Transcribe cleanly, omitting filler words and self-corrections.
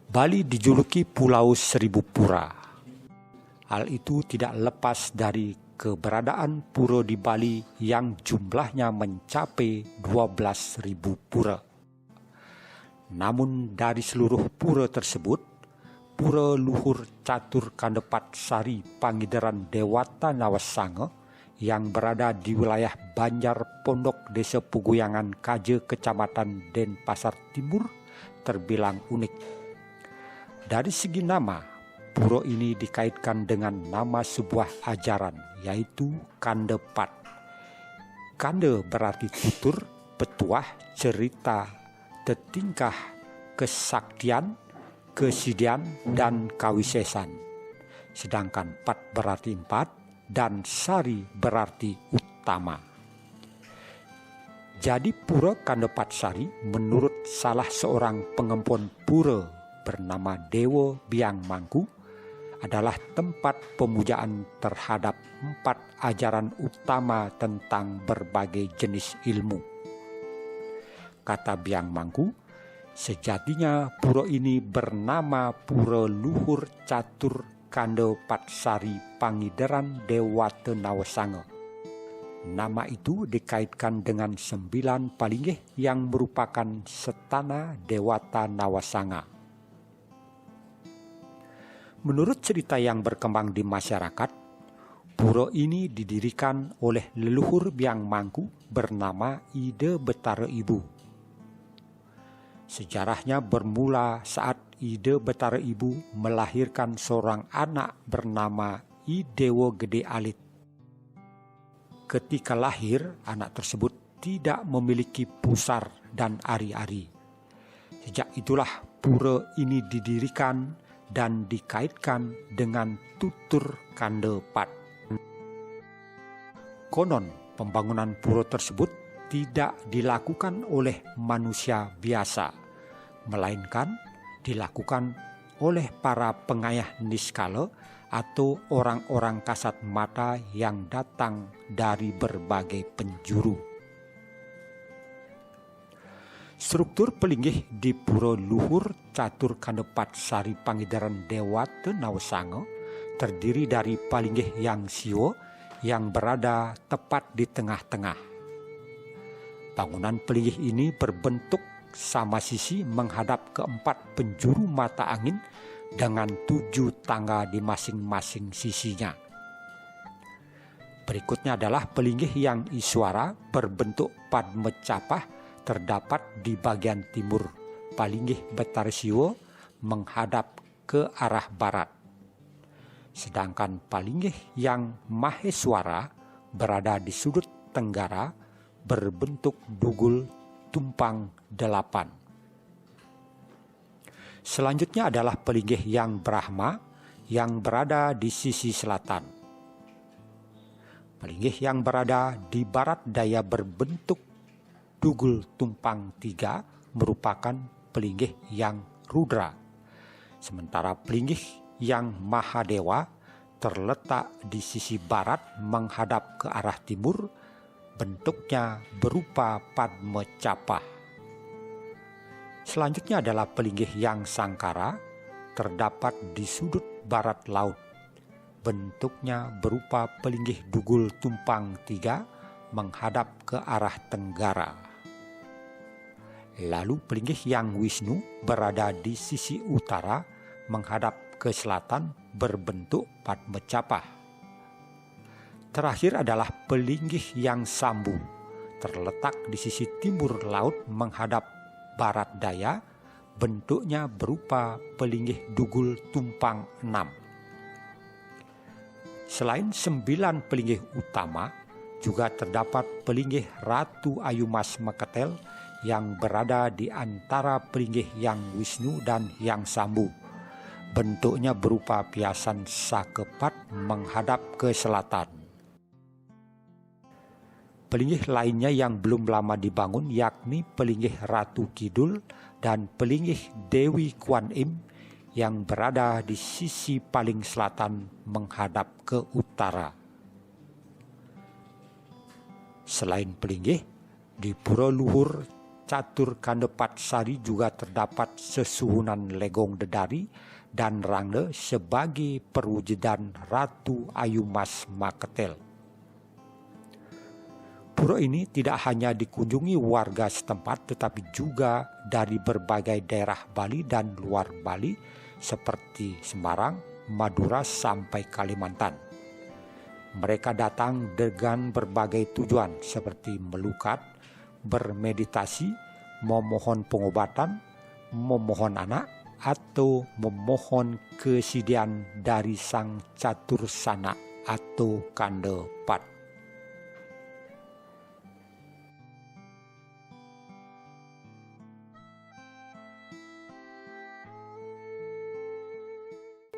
Bali dijuluki Pulau Seribu Pura. Hal itu tidak lepas dari keberadaan pura di Bali yang jumlahnya mencapai 12.000 pura. Namun dari seluruh pura tersebut, Pura Luhur Catur Kandepat Sari Pangidaran Dewata Nawasanga yang berada di wilayah Banjar Pondok Desa Puguyangan Kaje Kecamatan Denpasar Timur terbilang unik. Dari segi nama, pura ini dikaitkan dengan nama sebuah ajaran, yaitu Kandepat. Kande berarti tutur, petuah, cerita, tetingkah, kesaktian, kesidian, dan kawisesan. Sedangkan Pat berarti empat, dan Sari berarti utama. Jadi Pura Kandepat Sari menurut salah seorang pengempon pura bernama Dewa Biang Mangku adalah tempat pemujaan terhadap 4 ajaran utama tentang berbagai jenis ilmu. Kata Biang Mangku, sejatinya pura ini bernama Pura Luhur Catur Kandepat Sari Pangidaran Dewata Nawasanga. Nama itu dikaitkan dengan 9 palinggih yang merupakan setana Dewata Nawasanga. Menurut cerita yang berkembang di masyarakat, pura ini didirikan oleh leluhur Biang Mangku bernama Ide Betara Ibu. Sejarahnya bermula saat Ide Betara Ibu melahirkan seorang anak bernama Idewo Gede Alit. Ketika lahir, anak tersebut tidak memiliki pusar dan ari-ari. Sejak itulah pura ini didirikan dan dikaitkan dengan tutur Kandepat. Konon, pembangunan pura tersebut tidak dilakukan oleh manusia biasa, melainkan dilakukan oleh para pengayah niskala atau orang-orang kasat mata yang datang dari berbagai penjuru. Struktur pelinggih di Pura Luhur Catur Kandepat Sari Pangidaran Dewata Nawasanga terdiri dari palinggih yang siwo yang berada tepat di tengah-tengah. Bangunan pelinggih ini berbentuk sama sisi menghadap ke 4 penjuru mata angin dengan 7 tangga di masing-masing sisinya. Berikutnya adalah pelinggih yang iswara berbentuk padme capah terdapat di bagian timur palinggih Betara Siwo menghadap ke arah barat. Sedangkan palinggih yang maheswara berada di sudut tenggara berbentuk dugul tumpang 8. Selanjutnya adalah pelinggih yang Brahma yang berada di sisi selatan. Pelinggih yang berada di barat daya berbentuk dugul tumpang 3 merupakan pelinggih yang Rudra. Sementara pelinggih yang Mahadewa terletak di sisi barat menghadap ke arah timur, bentuknya berupa padme capah. Selanjutnya adalah pelinggih yang Sangkara, terdapat di sudut barat laut. Bentuknya berupa pelinggih dugul tumpang 3 menghadap ke arah tenggara. Lalu pelinggih yang Wisnu berada di sisi utara menghadap ke selatan berbentuk padme capah. Terakhir adalah pelinggih yang Sambu, terletak di sisi timur laut menghadap barat daya, bentuknya berupa pelinggih dugul tumpang 6. Selain 9 pelinggih utama, juga terdapat pelinggih Ratu Ayu Mas Meketel yang berada di antara pelinggih yang Wisnu dan yang Sambu. Bentuknya berupa piasan sakepat menghadap ke selatan. Pelinggih lainnya yang belum lama dibangun yakni pelinggih Ratu Kidul dan pelinggih Dewi Kuan Im yang berada di sisi paling selatan menghadap ke utara. Selain pelinggih, di Pura Luhur Catur Kandepat Sari juga terdapat sesuhunan legong dedari dan rangde sebagai perwujudan Ratu Ayu Mas Maketel. Pura ini tidak hanya dikunjungi warga setempat tetapi juga dari berbagai daerah Bali dan luar Bali seperti Semarang, Madura sampai Kalimantan. Mereka datang dengan berbagai tujuan seperti melukat, bermeditasi, memohon pengobatan, memohon anak, atau memohon kesediaan dari Sang Catur Sana atau Kandepat.